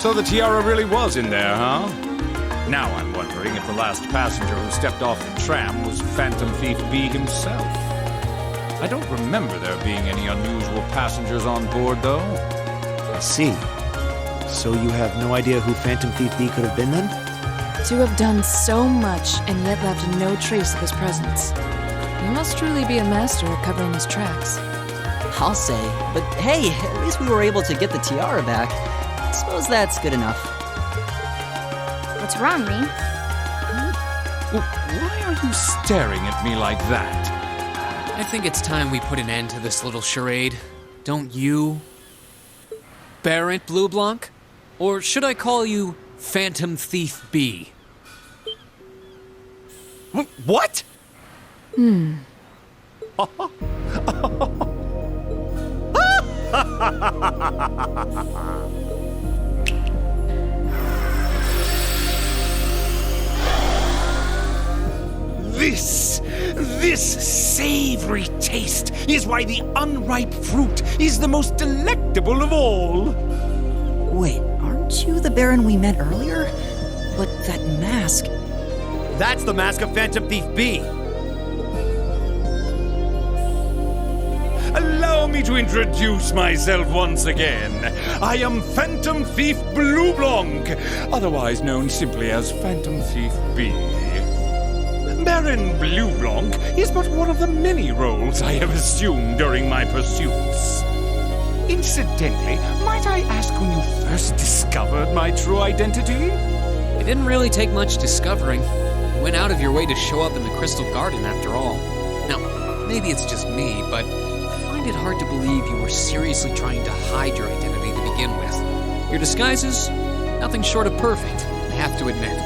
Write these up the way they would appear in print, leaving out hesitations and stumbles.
So the tiara really was in there, huh? Now I'm wondering if the last passenger who stepped off the tram was Phantom Thief B himself. I don't remember there being any unusual passengers on board, though. I see. So you have no idea who Phantom Thief B could have been then? To have done so much and yet left no trace of his presence. He must truly be a master at covering his tracks. I'll say. But hey, at least we were able to get the tiara back. I suppose that's good enough. What's wrong, Reem? Why are you staring at me like that? I think it's time we put an end to this little charade. Don't you? Barrett Blue Blanc? Or should I call you Phantom Thief B? What? This savory taste is why the unripe fruit is the most delectable of all. Wait, aren't you the Baron we met earlier? But that mask... That's the mask of Phantom Thief B. Allow me to introduce myself once again. I am Phantom Thief Blue Blanc, otherwise known simply as Phantom Thief B. Baron Blue Blanc is but one of the many roles I have assumed during my pursuits. Incidentally, might I ask when you first discovered my true identity? It didn't really take much discovering. You went out of your way to show up in the Crystal Garden after all. Now, maybe it's just me, but I find it hard to believe you were seriously trying to hide your identity to begin with. Your disguises, nothing short of perfect, I have to admit.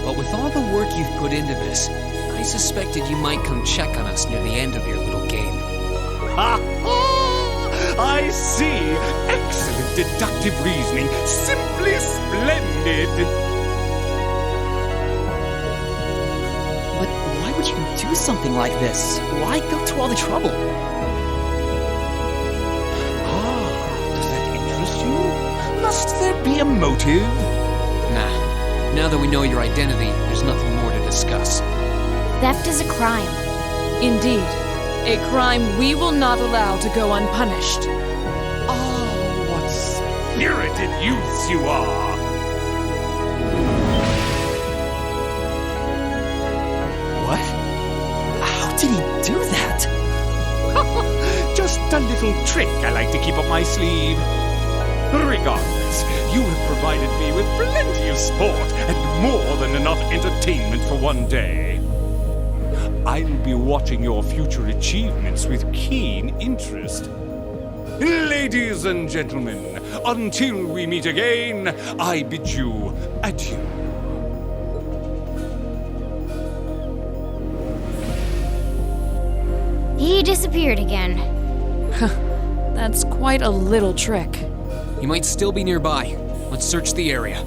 But with all the work you've put into this, I suspected you might come check on us near the end of your little game. Ha ha! I see! Excellent deductive reasoning. Simply splendid! But why would you do something like this? Why go to all the trouble? Does that interest you? Must there be a motive? Nah. Now that we know your identity, there's nothing more to discuss. Theft is a crime. Indeed, a crime we will not allow to go unpunished. Oh, what spirited youths you are! What? How did he do that? Just a little trick I like to keep up my sleeve. Regardless, you have provided me with plenty of sport and more than enough entertainment for one day. I'll be watching your future achievements with keen interest. Ladies and gentlemen, until we meet again, I bid you adieu. He disappeared again. That's quite a little trick. He might still be nearby. Let's search the area.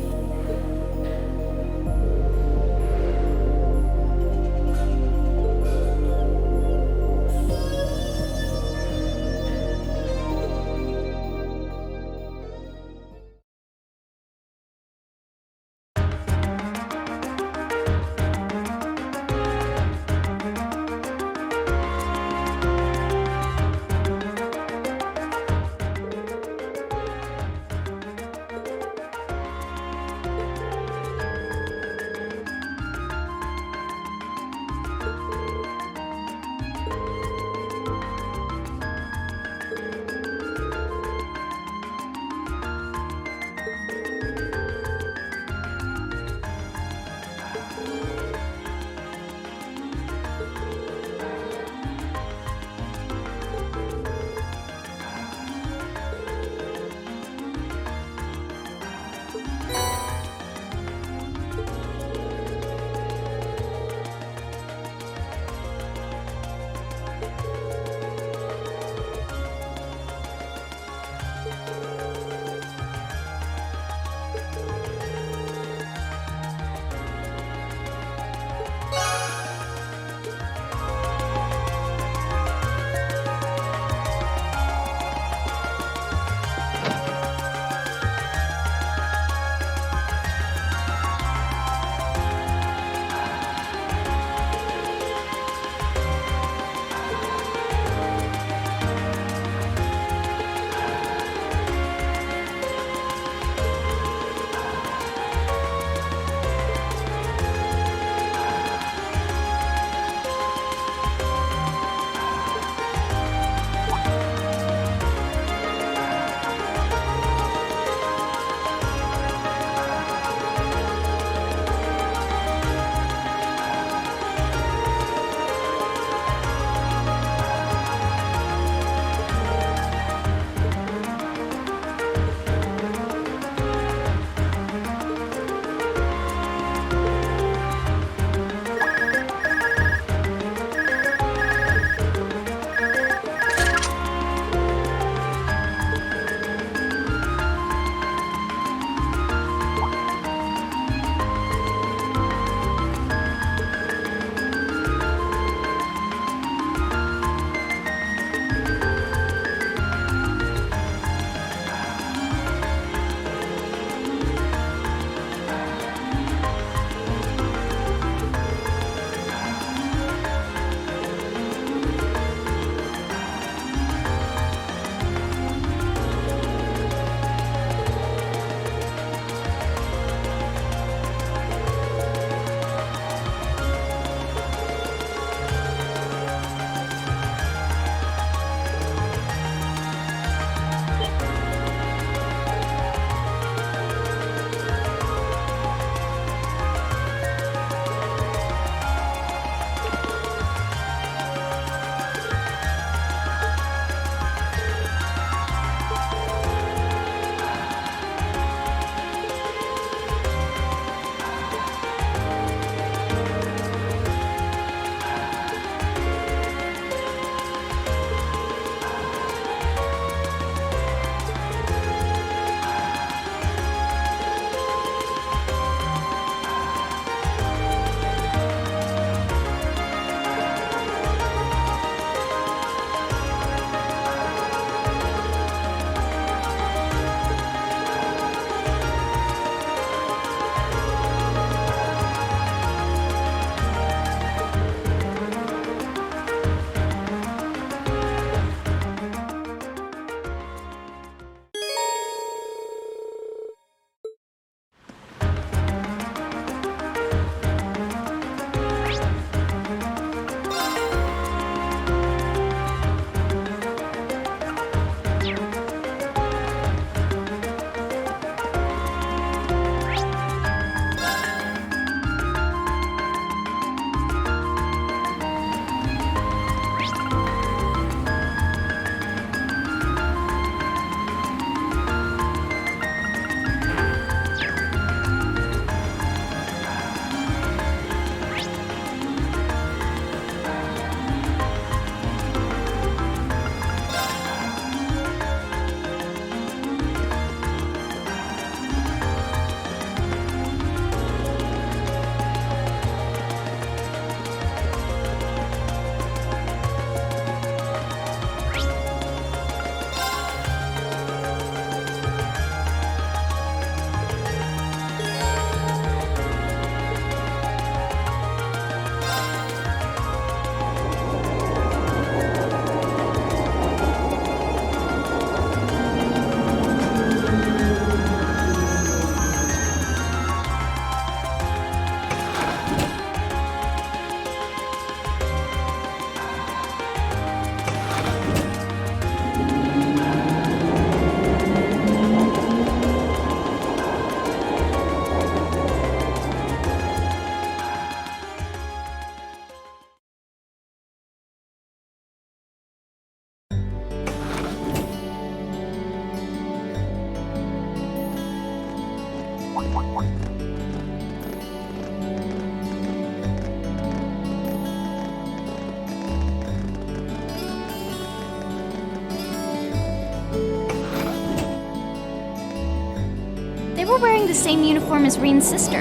were wearing the same uniform as Reen's sister.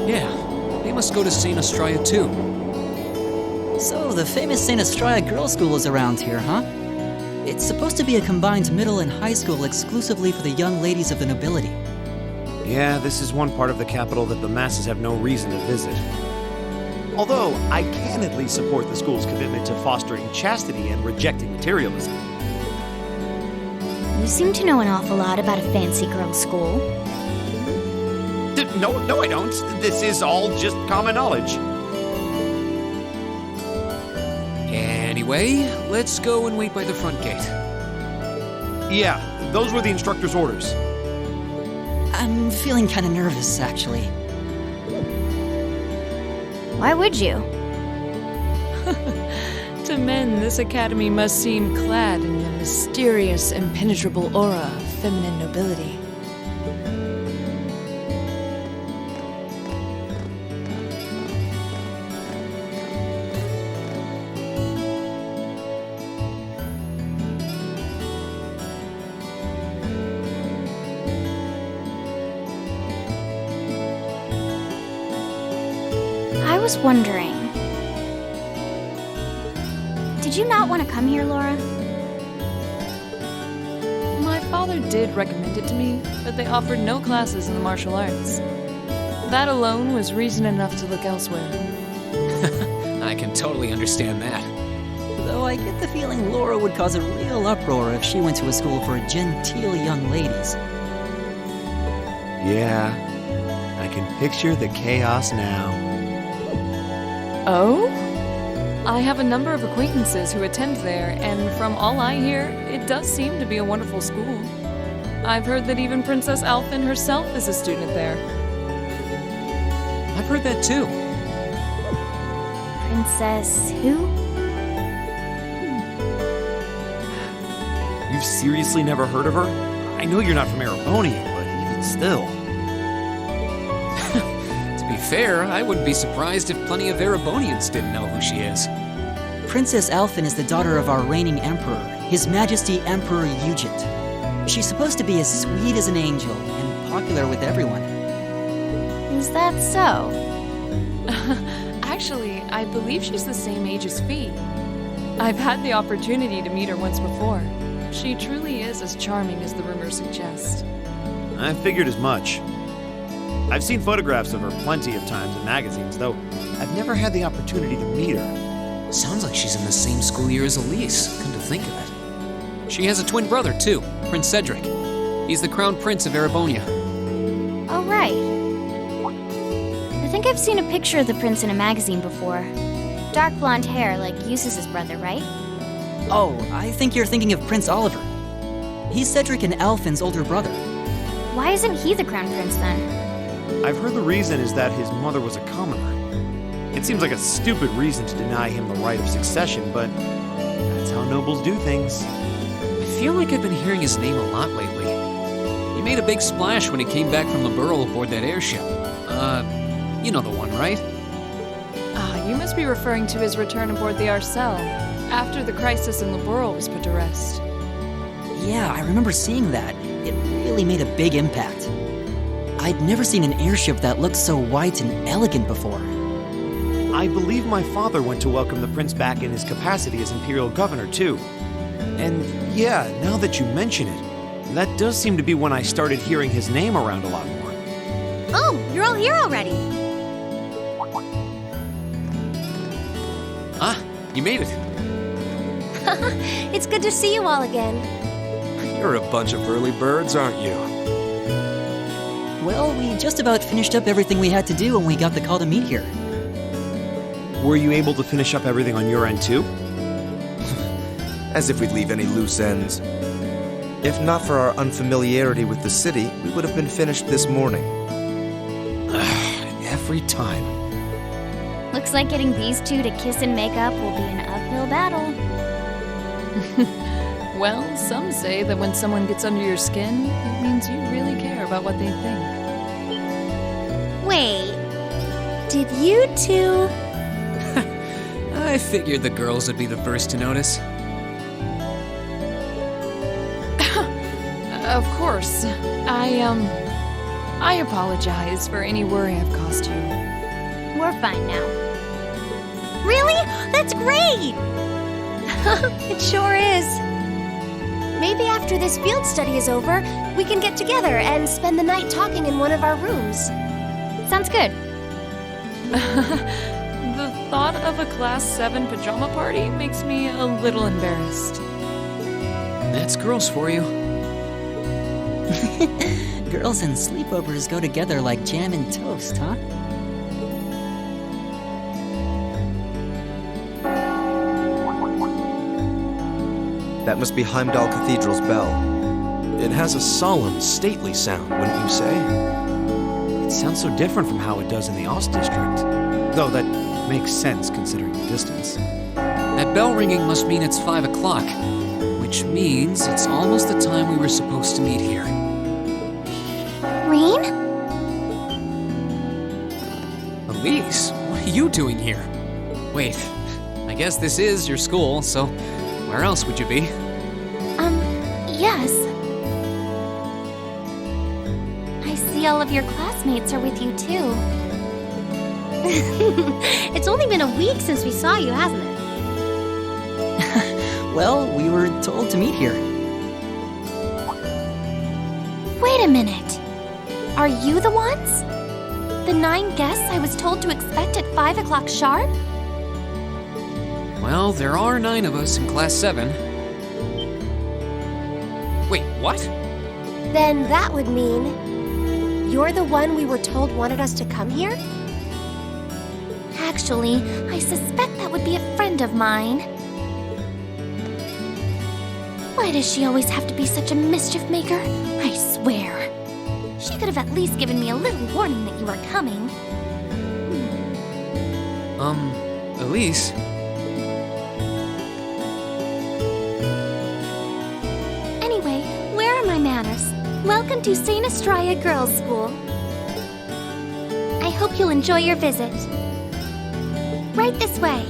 Yeah, they must go to St. Estrella too. So, the famous St. Estrella Girls' School is around here, huh? It's supposed to be a combined middle and high school exclusively for the young ladies of the nobility. Yeah, this is one part of the capital that the masses have no reason to visit. Although, I can at least support the school's commitment to fostering chastity and rejecting materialism. You seem to know an awful lot about a fancy girls' school. No, I don't. This is all just common knowledge. Anyway, let's go and wait by the front gate. Yeah, those were the instructor's orders. I'm feeling kind of nervous, actually. Why would you? To men, this academy must seem clad in the mysterious, impenetrable aura of feminine nobility. I was wondering. Did you not want to come here, Laura? My father did recommend it to me, but they offered no classes in the martial arts. That alone was reason enough to look elsewhere. I can totally understand that. Though I get the feeling Laura would cause a real uproar if she went to a school for genteel young ladies. Yeah, I can picture the chaos now. Oh? I have a number of acquaintances who attend there, and from all I hear, it does seem to be a wonderful school. I've heard that even Princess Alphen herself is a student there. I've heard that too. Princess who? You've seriously never heard of her? I know you're not from Erebonia, but even still. To be fair, I wouldn't be surprised if plenty of Erebonians didn't know who she is. Princess Alphen is the daughter of our reigning emperor, His Majesty Emperor Eugent. She's supposed to be as sweet as an angel and popular with everyone. Is that so? Actually, I believe she's the same age as Fee. I've had the opportunity to meet her once before. She truly is as charming as the rumors suggest. I figured as much. I've seen photographs of her plenty of times in magazines, though I've never had the opportunity to meet her. Sounds like she's in the same school year as Elise, come to think of it. She has a twin brother, too, Prince Cedric. He's the crown prince of Erebonia. Oh, right. I think I've seen a picture of the prince in a magazine before. Dark blonde hair, like Eustace's brother, right? Oh, I think you're thinking of Prince Oliver. He's Cedric and Alphen's older brother. Why isn't he the crown prince then? I've heard the reason is that his mother was a commoner. It seems like a stupid reason to deny him the right of succession, but that's how nobles do things. I feel like I've been hearing his name a lot lately. He made a big splash when he came back from Liberl aboard that airship. You know the one, right? You must be referring to his return aboard the Arcel, after the crisis in Liberl was put to rest. Yeah, I remember seeing that. It really made a big impact. I'd never seen an airship that looked so white and elegant before. I believe my father went to welcome the prince back in his capacity as imperial governor, too. And yeah, now that you mention it, that does seem to be when I started hearing his name around a lot more. Oh, you're all here already. Ah, you made it. It's good to see you all again. You're a bunch of early birds, aren't you? Well, we just about finished up everything we had to do when we got the call to meet here. Were you able to finish up everything on your end, too? As if we'd leave any loose ends. If not for our unfamiliarity with the city, we would have been finished this morning. Every time. Looks like getting these two to kiss and make up will be an uphill battle. Well, some say that when someone gets under your skin, it means you really care about what they think. Wait, did you two? I figured the girls would be the first to notice. Of course. I apologize for any worry I've caused you. We're fine now. Really? That's great! It sure is. Maybe after this field study is over, we can get together and spend the night talking in one of our rooms. Sounds good. The thought of a Class 7 pajama party makes me a little embarrassed. That's girls for you. Girls and sleepovers go together like jam and toast, huh? That must be Heimdall Cathedral's bell. It has a solemn, stately sound, wouldn't you say? It sounds so different from how it does in the Ost District. Though that makes sense considering the distance. That bell ringing must mean it's 5 o'clock, which means it's almost the time we were supposed to meet here. Rain? Elise, what are you doing here? Wait, I guess this is your school, so where else would you be? Yes. I see all of your classmates are with you, too. It's only been a week since we saw you, hasn't it? Well, we were told to meet here. Wait a minute. Are you the ones? The 9 guests I was told to expect at 5 o'clock sharp? Well, there are 9 of us in Class 7. Wait, what? Then that would mean you're the one we were told wanted us to come here? Actually, I suspect that would be a friend of mine. Why does she always have to be such a mischief maker? I swear. She could have at least given me a little warning that you were coming. Elise? Anyway, where are my manners? Welcome to St. Estrella Girls' School. I hope you'll enjoy your visit. Right this way.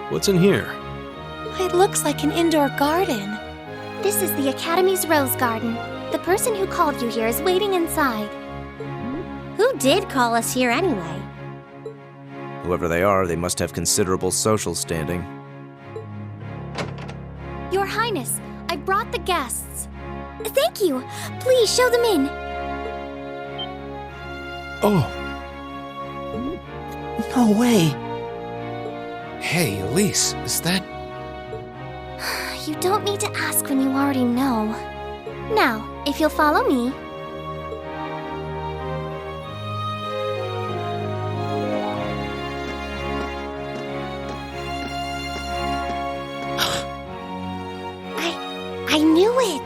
What's in here? It looks like an indoor garden. This is the Academy's rose garden. The person who called you here is waiting inside. Who did call us here anyway? Whoever they are, they must have considerable social standing. Your Highness, I brought the guests. Thank you. Please show them in. Oh. No way. Hey, Elise, is that... You don't need to ask when you already know. Now, if you'll follow me. I knew it!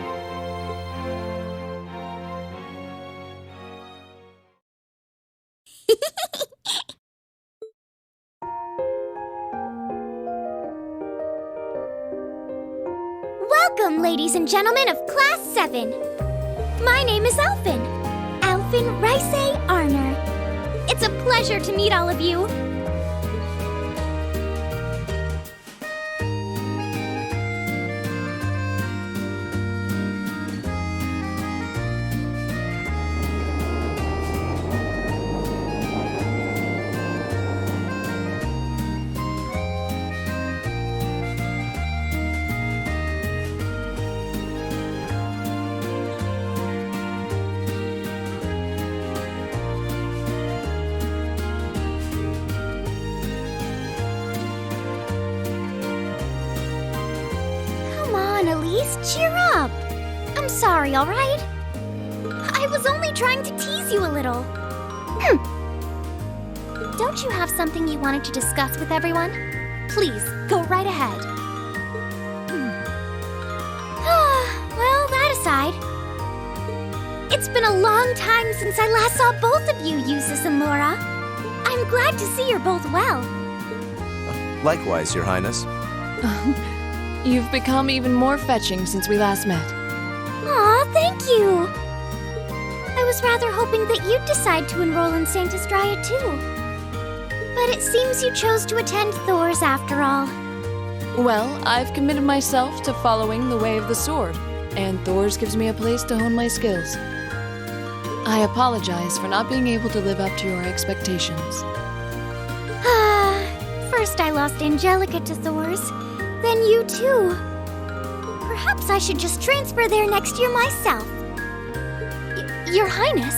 Welcome, ladies and gentlemen of Class 7. My name is Alphen. Alphen Rice Arner. It's a pleasure to meet all of you. Elise, cheer up! I'm sorry, alright? I was only trying to tease you a little. Don't you have something you wanted to discuss with everyone? Please, go right ahead. Well, that aside, it's been a long time since I last saw both of you, Eustace and Laura. I'm glad to see you're both well. Likewise, Your Highness. You've become even more fetching since we last met. Aw, thank you! I was rather hoping that you'd decide to enroll in Saint Estrella too. But it seems you chose to attend Thor's after all. Well, I've committed myself to following the way of the sword, and Thor's gives me a place to hone my skills. I apologize for not being able to live up to your expectations. First I lost Angelica to Thor's, then you too. Perhaps I should just transfer there next year myself. Your Highness.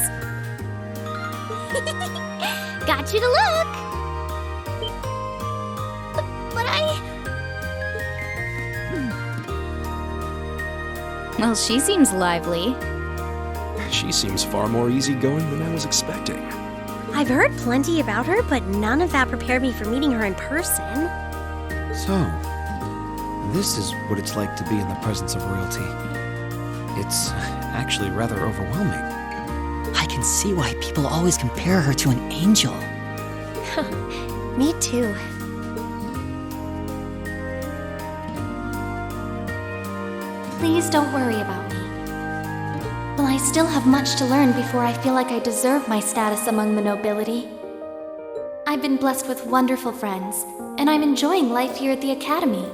Got you to look. But Well, she seems lively. She seems far more easygoing than I was expecting. I've heard plenty about her, but none of that prepared me for meeting her in person. So, this is what it's like to be in the presence of royalty. It's actually rather overwhelming. I can see why people always compare her to an angel. Me too. Please don't worry about me. Well, I still have much to learn before I feel like I deserve my status among the nobility. I've been blessed with wonderful friends, and I'm enjoying life here at the Academy.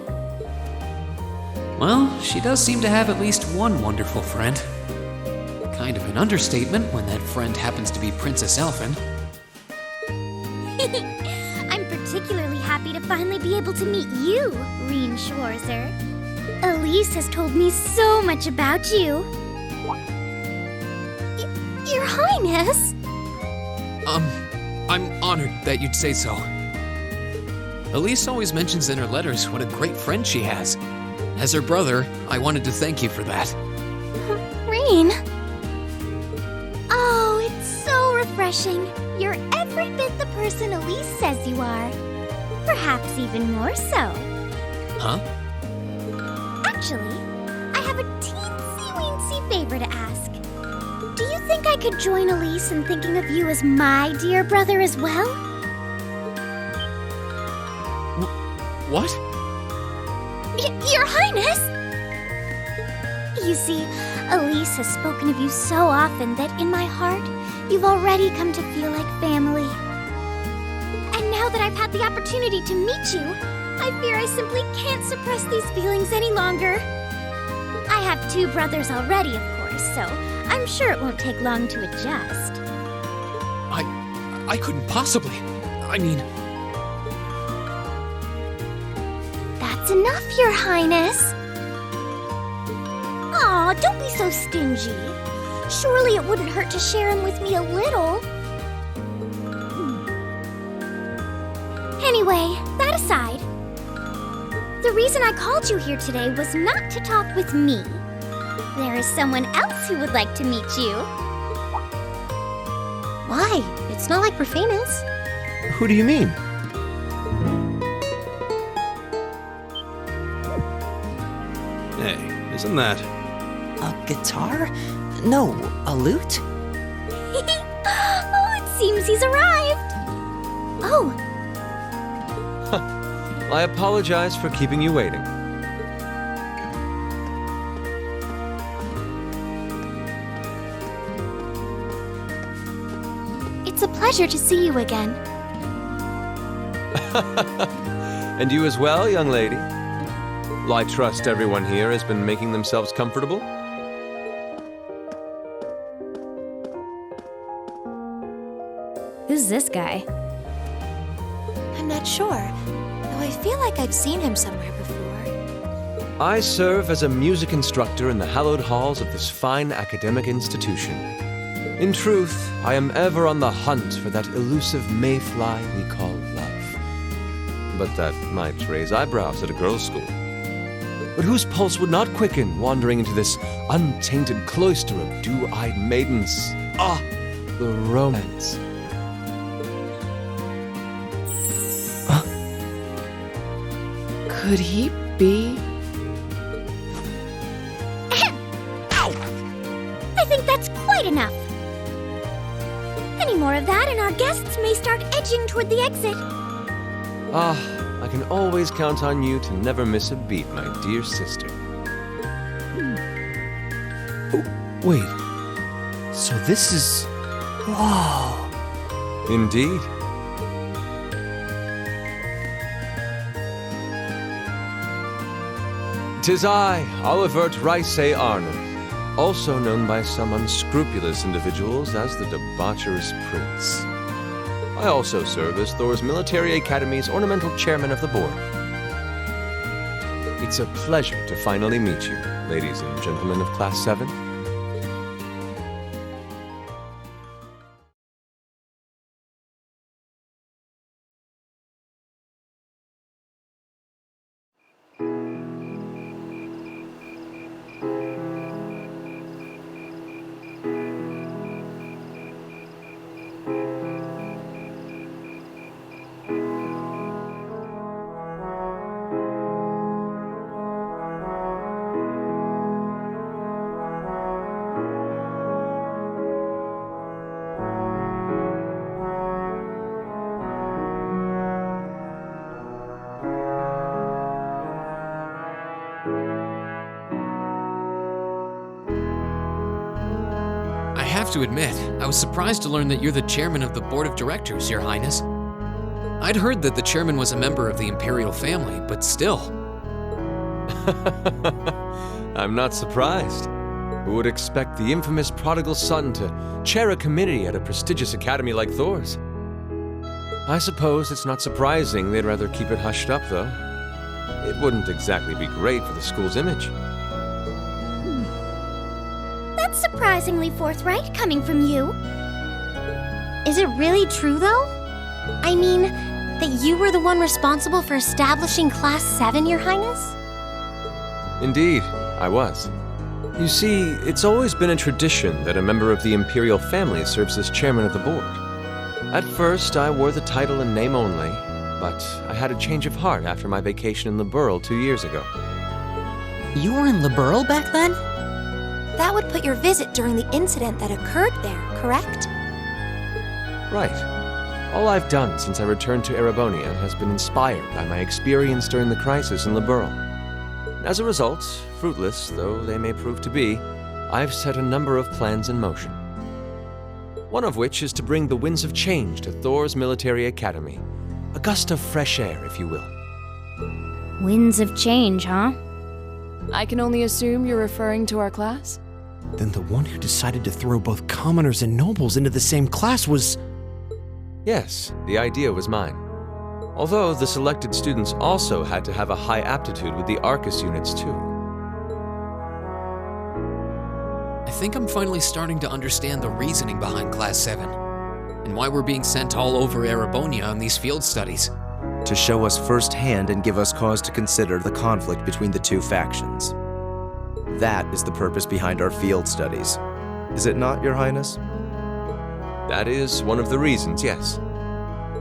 Well, she does seem to have at least one wonderful friend. Kind of an understatement when that friend happens to be Princess Elfin. I'm particularly happy to finally be able to meet you, Reen Schwarzer. Elise has told me so much about you. Your Highness! I'm honored that you'd say so. Elise always mentions in her letters what a great friend she has. As her brother, I wanted to thank you for that. Reen! Oh, it's so refreshing. You're every bit the person Elise says you are. Perhaps even more so. Huh? Actually, I have a teensy-weensy favor to ask. Do you think I could join Elise in thinking of you as my dear brother as well? What? Your Highness! You see, Elise has spoken of you so often that in my heart, you've already come to feel like family. And now that I've had the opportunity to meet you, I fear I simply can't suppress these feelings any longer. I have 2 brothers already, of course, so I'm sure it won't take long to adjust. I couldn't possibly. I mean... That's enough, Your Highness. Aw, don't be so stingy. Surely it wouldn't hurt to share him with me a little. Anyway, that aside, the reason I called you here today was not to talk with me. There is someone else who would like to meet you. Why? It's not like we're famous. Who do you mean? Hey, isn't that... A guitar? No, a lute? Oh, it seems he's arrived. Oh, I apologize for keeping you waiting. it's a pleasure to see you again. And you as well, young lady. Well, I trust everyone here has been making themselves comfortable? Who's this guy? I'm not sure, though I feel like I've seen him somewhere before. I serve as a music instructor in the hallowed halls of this fine academic institution. In truth, I am ever on the hunt for that elusive mayfly we call love. But that might raise eyebrows at a girls' school. But whose pulse would not quicken wandering into this untainted cloister of dew-eyed maidens? Ah, the romance. Could he be? I think that's quite enough. Any more of that, and our guests may start edging toward the exit. Ah, I can always count on you to never miss a beat, my dear sister. Oh, wait. So this is... Whoa. Indeed. Tis I, Olivert Rice Arnold, also known by some unscrupulous individuals as the debaucherous prince. I also serve as Thor's Military Academy's ornamental chairman of the board. It's a pleasure to finally meet you, ladies and gentlemen of Class 7. I have to admit, I was surprised to learn that you're the chairman of the board of directors, Your Highness. I'd heard that the chairman was a member of the imperial family, but still. I'm not surprised. Who would expect the infamous prodigal son to chair a committee at a prestigious academy like Thor's? I suppose it's not surprising they'd rather keep it hushed up, though. It wouldn't exactly be great for the school's image. That's surprisingly forthright coming from you. Is it really true, though? I mean, that you were the one responsible for establishing Class 7, Your Highness? Indeed, I was. You see, it's always been a tradition that a member of the imperial family serves as chairman of the board. At first, I wore the title in name only, but I had a change of heart after my vacation in Liberl 2 years ago. You were in Liberl back then? That would put your visit during the incident that occurred there, correct? Right. All I've done since I returned to Erebonia has been inspired by my experience during the crisis in Liberl. As a result, fruitless though they may prove to be, I've set a number of plans in motion. One of which is to bring the winds of change to Thor's Military Academy. A gust of fresh air, if you will. Winds of change, huh? I can only assume you're referring to our class? Then the one who decided to throw both commoners and nobles into the same class was... Yes, the idea was mine. Although the selected students also had to have a high aptitude with the Arcus units too. I think I'm finally starting to understand the reasoning behind Class 7, and why we're being sent all over Erebonia on these field studies. To show us firsthand and give us cause to consider the conflict between the two factions. That is the purpose behind our field studies. Is it not, Your Highness? That is one of the reasons, yes.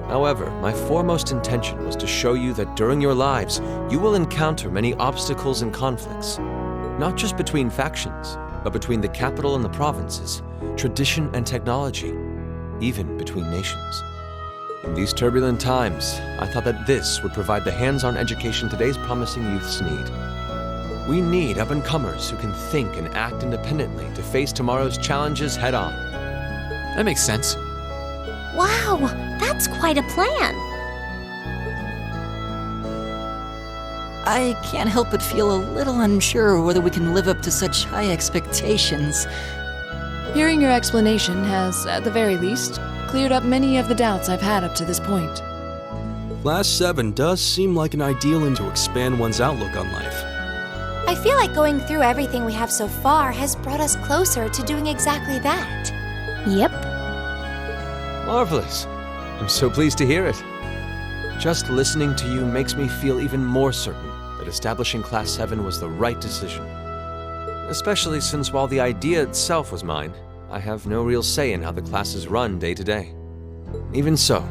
However, my foremost intention was to show you that during your lives, you will encounter many obstacles and conflicts, not just between factions, but between the capital and the provinces, tradition and technology, even between nations. In these turbulent times, I thought that this would provide the hands-on education today's promising youths need. We need up-and-comers who can think and act independently to face tomorrow's challenges head-on. That makes sense. Wow, that's quite a plan. I can't help but feel a little unsure whether we can live up to such high expectations. Hearing your explanation has, at the very least, cleared up many of the doubts I've had up to this point. Class 7 does seem like an ideal one to expand one's outlook on life. I feel like going through everything we have so far has brought us closer to doing exactly that. Yep. Marvelous. I'm so pleased to hear it. Just listening to you makes me feel even more certain that establishing Class 7 was the right decision. Especially since while the idea itself was mine, I have no real say in how the classes run day to day. Even so,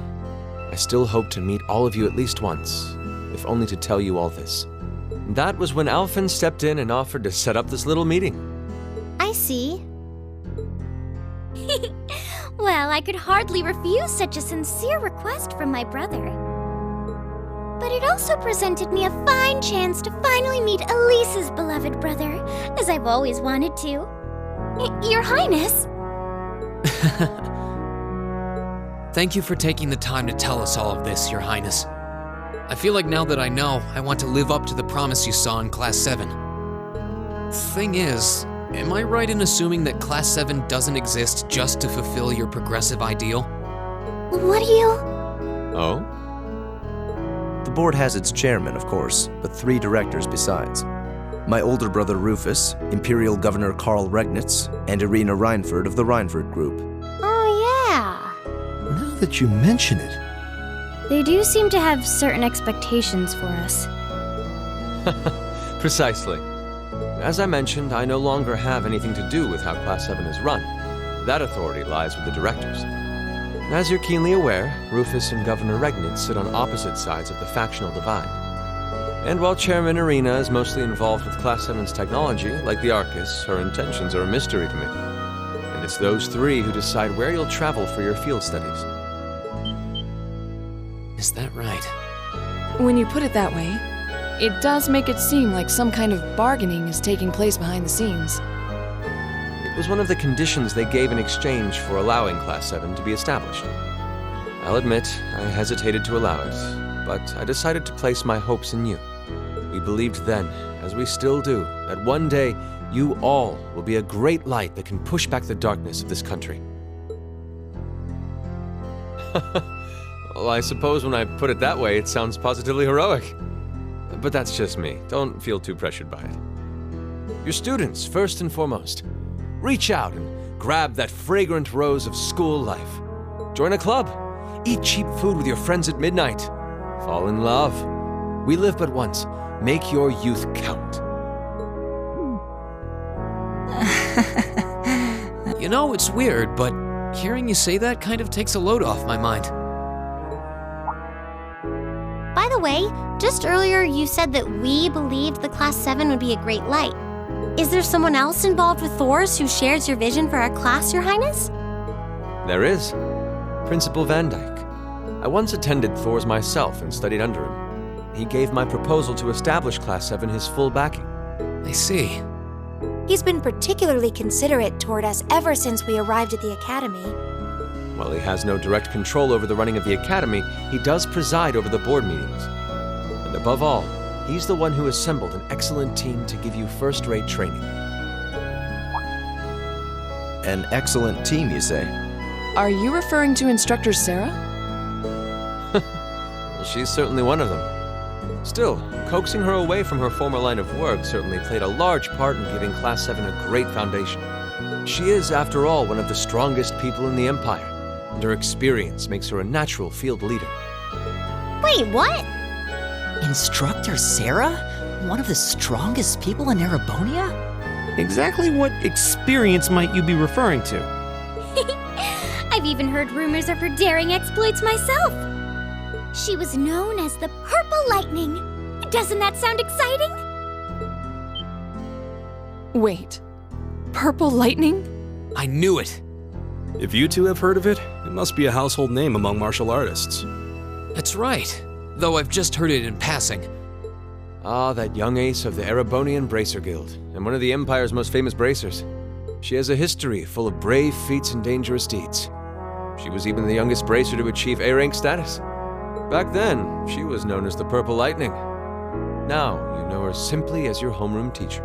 I still hope to meet all of you at least once, if only to tell you all this. That was when Alphen stepped in and offered to set up this little meeting. I see. Well, I could hardly refuse such a sincere request from my brother. But it also presented me a fine chance to finally meet Elise's beloved brother, as I've always wanted to. Your Highness! Thank you for taking the time to tell us all of this, Your Highness. I feel like now that I know, I want to live up to the promise you saw in Class 7. Thing is, am I right in assuming that Class 7 doesn't exist just to fulfill your progressive ideal? What do you... Oh? The board has its chairman, of course, but 3 directors besides. My older brother Rufus, Imperial Governor Karl Regnitz, and Irina Reinford of the Reinford Group. Oh, yeah. Now that you mention it, They do seem to have certain expectations for us. Precisely. As I mentioned, I no longer have anything to do with how Class 7 is run. That authority lies with the directors. As you're keenly aware, Rufus and Governor Regnitz sit on opposite sides of the factional divide. And while Chairman Irina is mostly involved with Class 7's technology, like the Arcus, her intentions are a mystery to me. And it's those 3 who decide where you'll travel for your field studies. Is that right? When you put it that way, it does make it seem like some kind of bargaining is taking place behind the scenes. It was one of the conditions they gave in exchange for allowing Class 7 to be established. I'll admit, I hesitated to allow it, but I decided to place my hopes in you. We believed then, as we still do, that one day you all will be a great light that can push back the darkness of this country. Well, I suppose when I put it that way, it sounds positively heroic. But that's just me. Don't feel too pressured by it. Your students, first and foremost. Reach out and grab that fragrant rose of school life. Join a club. Eat cheap food with your friends at midnight. Fall in love. We live but once. Make your youth count. You know, it's weird, but hearing you say that kind of takes a load off my mind. By the way, just earlier you said that we believed the Class 7 would be a great light. Is there someone else involved with Thor's who shares your vision for our class, Your Highness? There is. Principal Van Dyke. I once attended Thor's myself and studied under him. He gave my proposal to establish Class 7 his full backing. I see. He's been particularly considerate toward us ever since we arrived at the Academy. While he has no direct control over the running of the Academy, he does preside over the board meetings. And above all, he's the one who assembled an excellent team to give you first-rate training. An excellent team, you say? Are you referring to Instructor Sarah? Well, she's certainly one of them. Still, coaxing her away from her former line of work certainly played a large part in giving Class 7 a great foundation. She is, after all, one of the strongest people in the Empire, and her experience makes her a natural field leader. Wait, what? Instructor Sarah? One of the strongest people in Erebonia? Exactly what experience might you be referring to? I've even heard rumors of her daring exploits myself. She was known as the Purple Lightning. Doesn't that sound exciting? Wait, Purple Lightning? I knew it! If you two have heard of it, it must be a household name among martial artists. That's right, though I've just heard it in passing. Ah, that young ace of the Erebonian Bracer Guild, and one of the Empire's most famous bracers. She has a history full of brave feats and dangerous deeds. She was even the youngest bracer to achieve A-rank status. Back then, she was known as the Purple Lightning. Now, you know her simply as your homeroom teacher.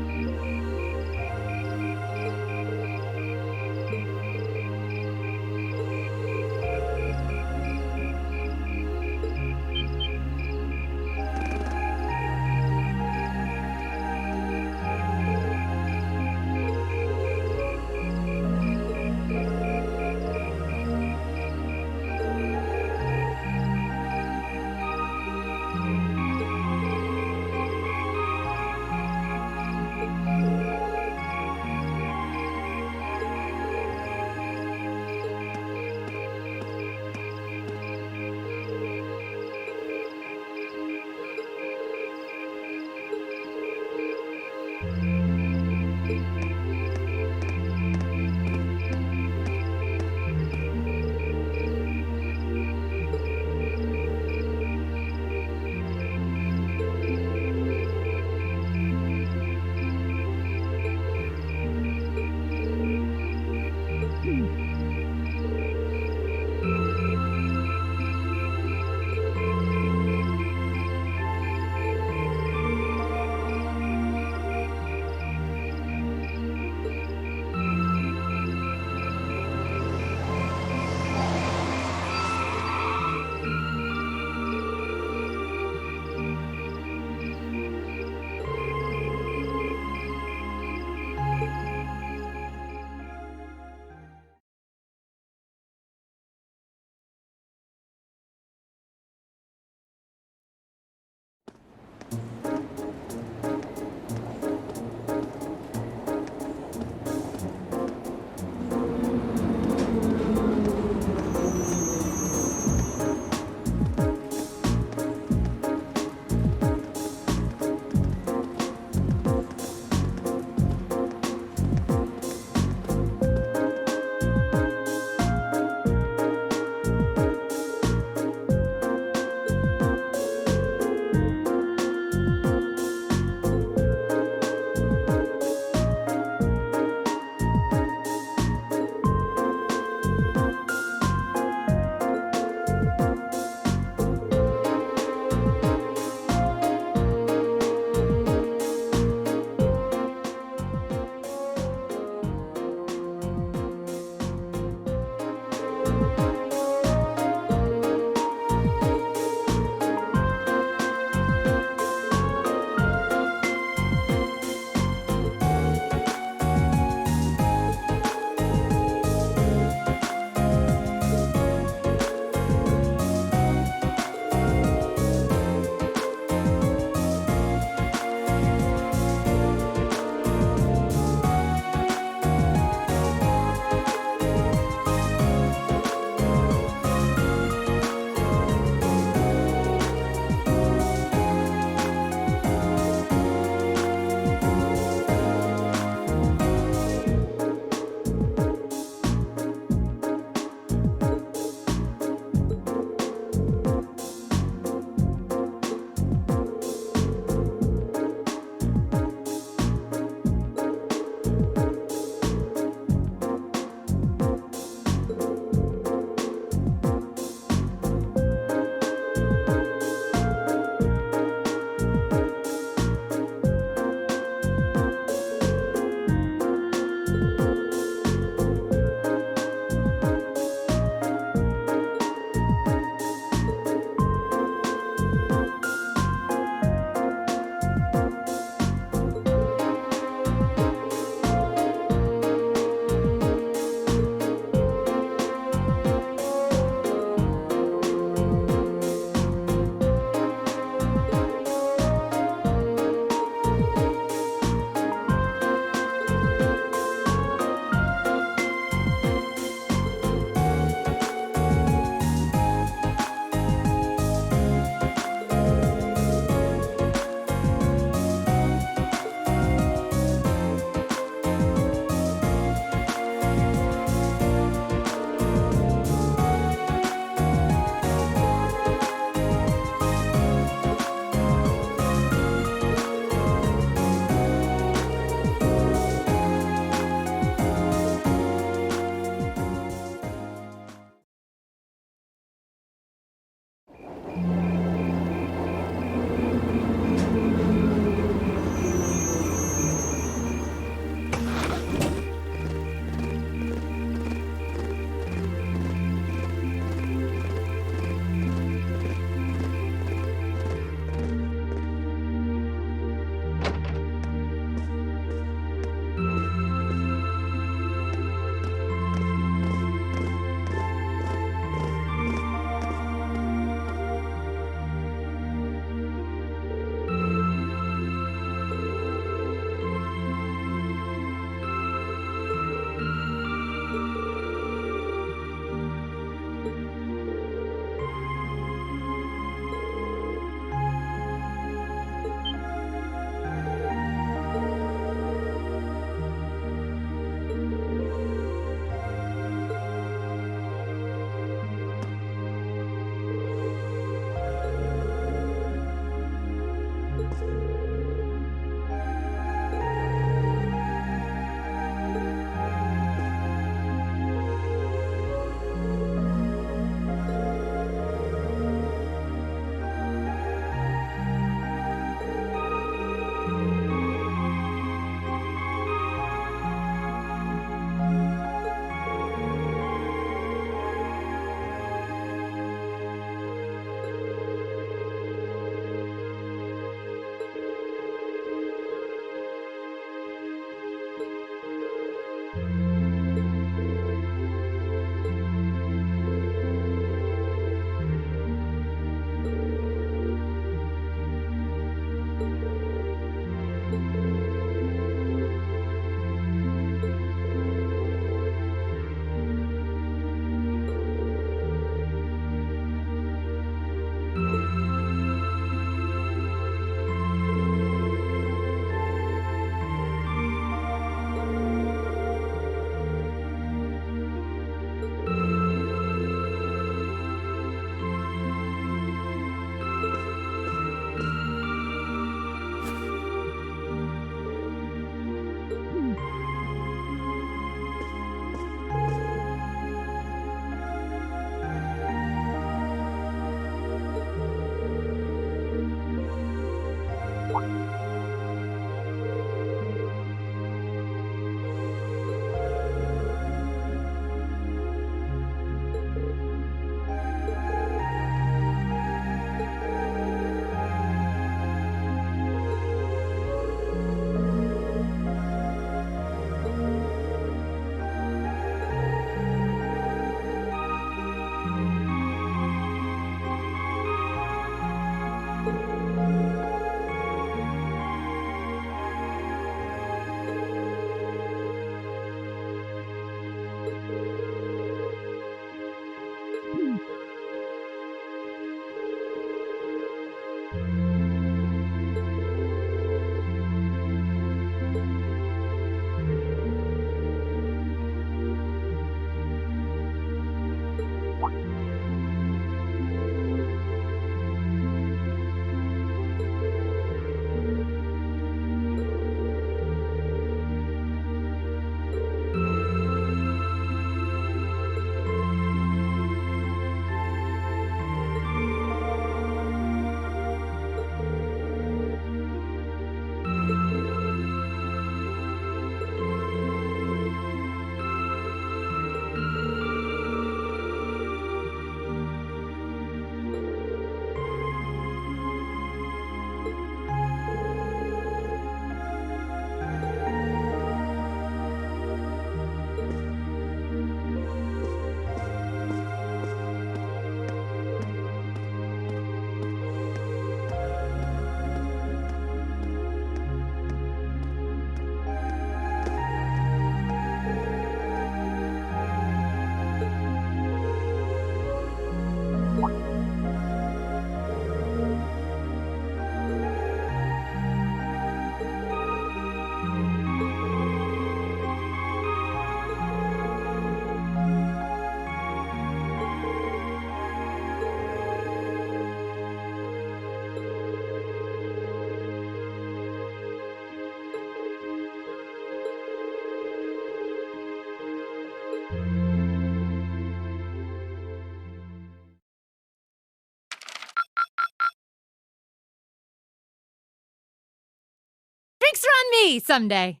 Drinks are on me someday.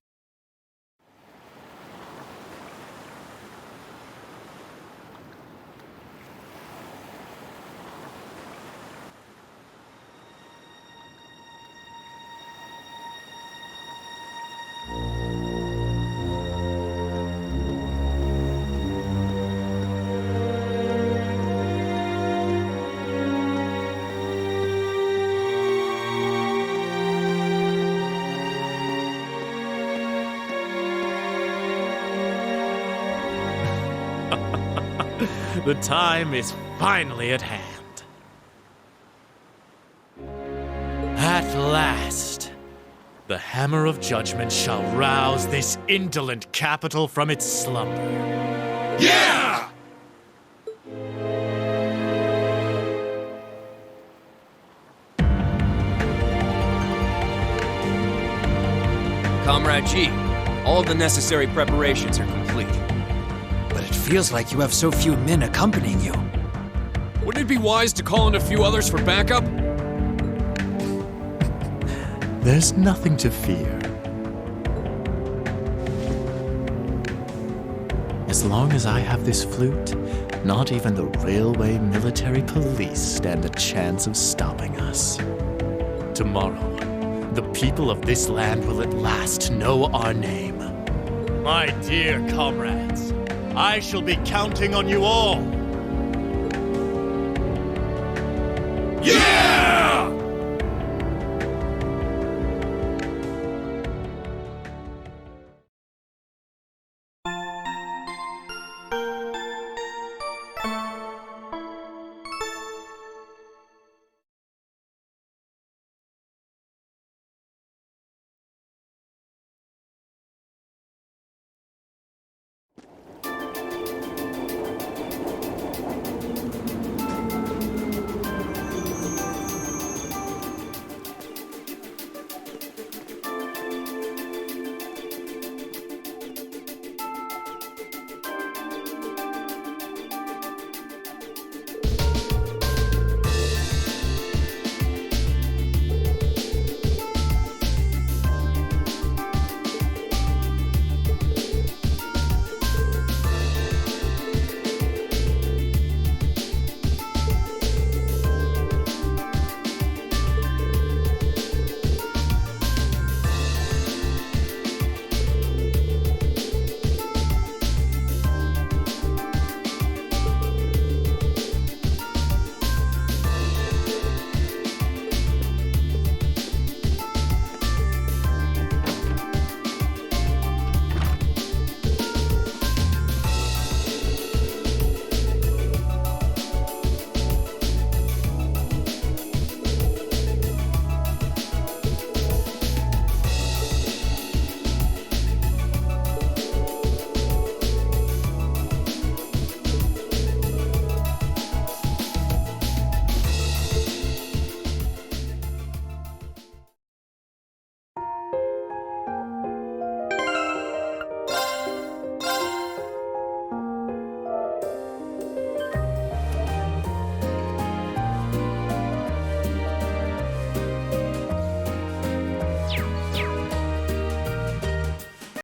The time is finally at hand. At last, the hammer of judgment shall rouse this indolent capital from its slumber. Yeah! Comrade G, all of the necessary preparations are complete. But it feels like you have so few men accompanying you. Wouldn't it be wise to call in a few others for backup? There's nothing to fear. As long as I have this flute, not even the railway military police stand a chance of stopping us. Tomorrow, the people of this land will at last know our name. My dear comrades, I shall be counting on you all. Yeah!